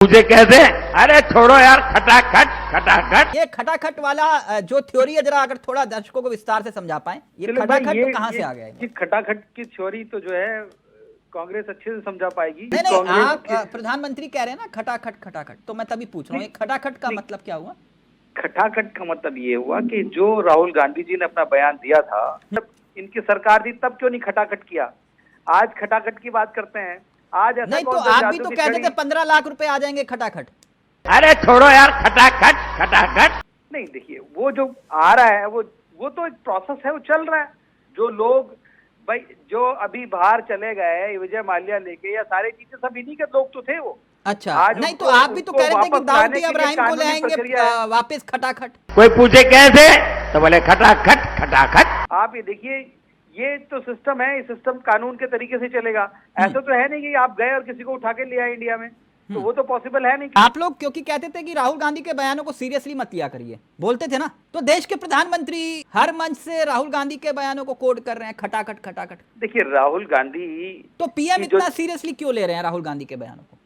मुझे कहते अरे छोड़ो यार खटाखट खटाखट। ये खटाखट वाला जो थ्योरी है, जरा अगर थोड़ा दर्शकों को विस्तार से समझा पाएं, ये खटाखट तो कहाँ से आ गया है? ये खटाखट की थ्योरी तो जो है कांग्रेस अच्छे से समझा पाएगी। नहीं, आप प्रधानमंत्री कह रहे हैं ना खटाखट खटाखट, तो मैं तभी पूछ रहा हूँ खटाखट का मतलब क्या हुआ? खटाखट का मतलब ये हुआ कि जो राहुल गांधी जी ने अपना बयान दिया था, जब इनकी सरकार थी तब क्यों नहीं खटाखट किया? आज खटाखट की बात करते हैं। आज ऐसा नहीं तो आप भी तो कहते थे 15 लाख रुपए आ जाएंगे खटाखट। अरे छोड़ो यार खटाखट खटाखट। नहीं, देखिए वो जो आ रहा है वो तो एक प्रोसेस है, वो चल रहा है। जो लोग भाई जो अभी बाहर चले गए विजय माल्या लेके, या सारी चीजें सब इन्हीं के लोग तो थे वो। अच्छा, नहीं तो आप भी तो कह रहे थे कि दाऊद इब्राहिम को ले आएंगे वापस खटाखट। कोई पूछे कैसे तो बोले खटाखट खटाखट। आप ये देखिए, ये तो सिस्टम है, इस सिस्टम कानून के तरीके से चलेगा। ऐसा तो है नहीं कि आप गए और किसी को उठा के ले आए इंडिया में, तो वो तो पॉसिबल है नहीं। आप लोग क्योंकि कहते थे कि राहुल गांधी के बयानों को सीरियसली मत लिया करिए, बोलते थे ना, तो देश के प्रधानमंत्री हर मंच से राहुल गांधी के बयानों को कोट कर रहे हैं खटाखट खटाखट। देखिए राहुल गांधी तो पीएम इतना सीरियसली क्यों ले रहे हैं राहुल गांधी के बयानों को?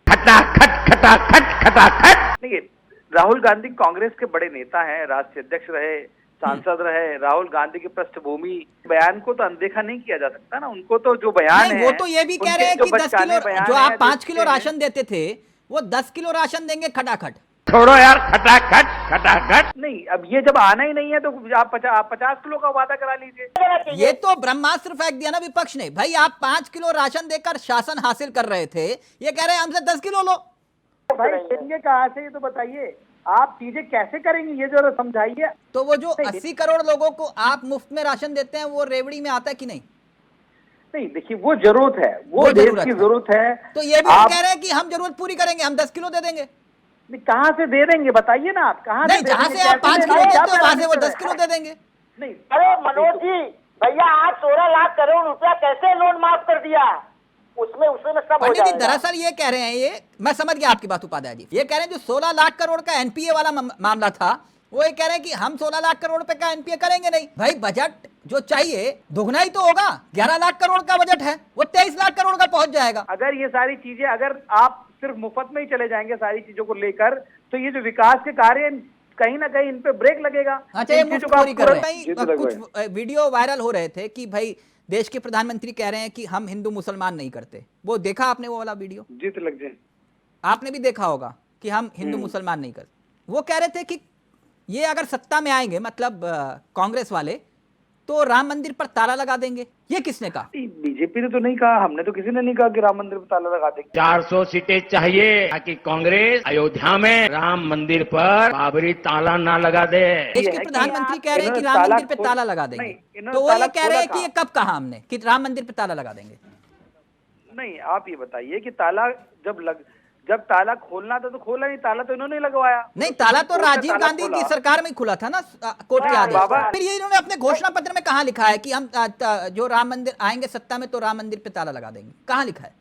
खटाखट खटाखट खटाखट। देखिए राहुल गांधी कांग्रेस के बड़े नेता हैं, राष्ट्रीय अध्यक्ष रहे, सांसद रहे। राहुल गांधी की पृष्ठभूमि बयान को तो अनदेखा नहीं किया जा सकता ना। उनको तो जो बयान है, वो तो ये भी कह रहे हैं कि 10 किलो जो आप 5 किलो राशन देते थे वो 10 किलो राशन देंगे खटाखट। छोड़ो यार खटाखट खटाखट। नहीं, अब ये जब आना ही नहीं है तो आप 50 किलो का वादा करा लीजिए। ये तो ब्रह्मास्त्र फेंक दिया ना विपक्ष ने। भाई आप 5 किलो राशन देकर शासन हासिल कर रहे थे, ये कह रहे हैं हमसे 10 किलो लो। भाई देंगे कहाँ से, ये तो बताइए। आप चीजें कैसे करेंगे ये जरा समझाइए। तो वो जो 80 करोड़ लोगों को आप मुफ्त में राशन देते हैं वो रेवड़ी में आता है कि नहीं? नहीं, देखिए वो जरूरत है, वो देश की जरूरत है। तो ये भी कह रहे हैं कि हम जरूरत पूरी करेंगे, हम 10 किलो दे देंगे। नहीं, कहाँ से दे देंगे बताइए ना आप। कहाँ नहीं, जहाँ से आप 5 किलो देते हो वहां से वो 10 किलो दे देंगे। नहीं, अरे मनोज जी, भैया आज 16 लाख करोड़ रुपया कैसे लोन माफ कर दिया? उसमें सब हो पंडित जी जाएगा। दरअसल ये कह रहे हैं, ये मैं समझ गया आपकी बात उपाध्याय जी। ये कह रहे हैं जो 16 लाख करोड़ का एनपीए वाला मामला था, वो ये कह रहे हैं कि हम 16 लाख करोड़ रुपए का एनपीए करेंगे नहीं। भाई बजट जो चाहिए दुगना ही तो होगा। 11 लाख करोड़ का बजट है, वो 23 लाख करोड़ का पहुंच जाएगा। अगर ये सारी चीजें, अगर आप सिर्फ मुफ्त में ही चले जाएंगे सारी चीजों को लेकर, तो ये जो विकास के कार्य कहीं ना कहीं इन पे ब्रेक लगेगा। अच्छा, ये मुफ्त पूरी कर रहे हैं। कुछ वीडियो वायरल हो रहे थे कि भाई देश के प्रधानमंत्री कह रहे हैं कि हम हिंदू मुसलमान नहीं करते। वो देखा आपने वो वाला वीडियो? जीत लग जाए, आपने भी देखा होगा कि हम हिंदू मुसलमान नहीं करते। वो कह रहे थे कि ये अगर सत्ता में आएंगे, मतलब कांग्रेस वाले, तो राम मंदिर पर ताला लगा देंगे। ये किसने कहा? बीजेपी ने तो नहीं कहा, हमने तो किसी ने नहीं कहा कि राम मंदिर पर ताला लगा देंगे। 400 सीटें चाहिए ताकि कांग्रेस अयोध्या में राम मंदिर पर बाबरी ताला ना लगा दे। देश के प्रधानमंत्री कह रहे हैं कि राम मंदिर पे ताला लगा देंगे, तो वो ये कह रहे हैं कि ये कब कहा हमने कि राम मंदिर पे ताला लगा देंगे? नहीं, आप ये बताइए कि ताला जब ताला खोलना था तो खोला नहीं, ताला तो इन्होंने लगवाया। नहीं, ताला तो राजीव गांधी की सरकार में खुला था ना, कोर्ट के आदेश पर। फिर ये इन्होंने अपने घोषणा पत्र में कहाँ लिखा है कि हम जो राम मंदिर आएंगे सत्ता में तो राम मंदिर पे ताला लगा देंगे? कहाँ लिखा है?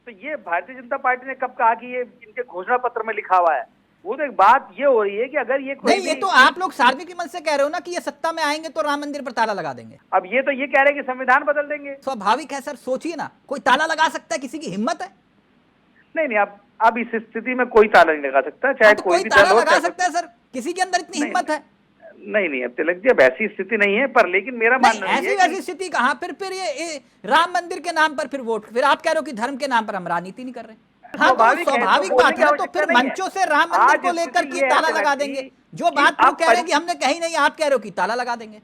तो ये भारतीय जनता पार्टी ने कब कहा कि ये इनके घोषणा पत्र में लिखा हुआ है? वो तो एक बात ये हो रही है कि अगर ये नहीं, ये तो आप लोग सार्वजनिक मंच से कह रहे हो ना कि ये सत्ता में आएंगे तो राम मंदिर पर ताला लगा देंगे। अब ये तो ये कह रहे हैं कि संविधान बदल देंगे। स्वाभाविक है सर, सोचिए ना, कोई ताला लगा सकता है? किसी की हिम्मत है? नहीं, अब इस स्थिति में कोई ताला नहीं लगा सकता, चाहे तो कोई भी ताला दल हो। लगा सकता है सर, किसी के अंदर इतनी हिम्मत है? नहीं, अब तिलक जी अब ऐसी स्थिति नहीं है, पर लेकिन मेरा मानना है ऐसी वैसी स्थिति कहाँ? फिर ये राम मंदिर के नाम पर फिर वोट, फिर आप कह रहे हो कि धर्म के नाम पर हम राजनीति नहीं कर रहे। हाँ, तो स्वाभाविक बात है, तो फिर मंचों से राम मंदिर को लेकर के ताला लगा देंगे। जो बात वो कह रहे हैं कि हमने कही नहीं, आप कह रहे हो कि ताला लगा देंगे।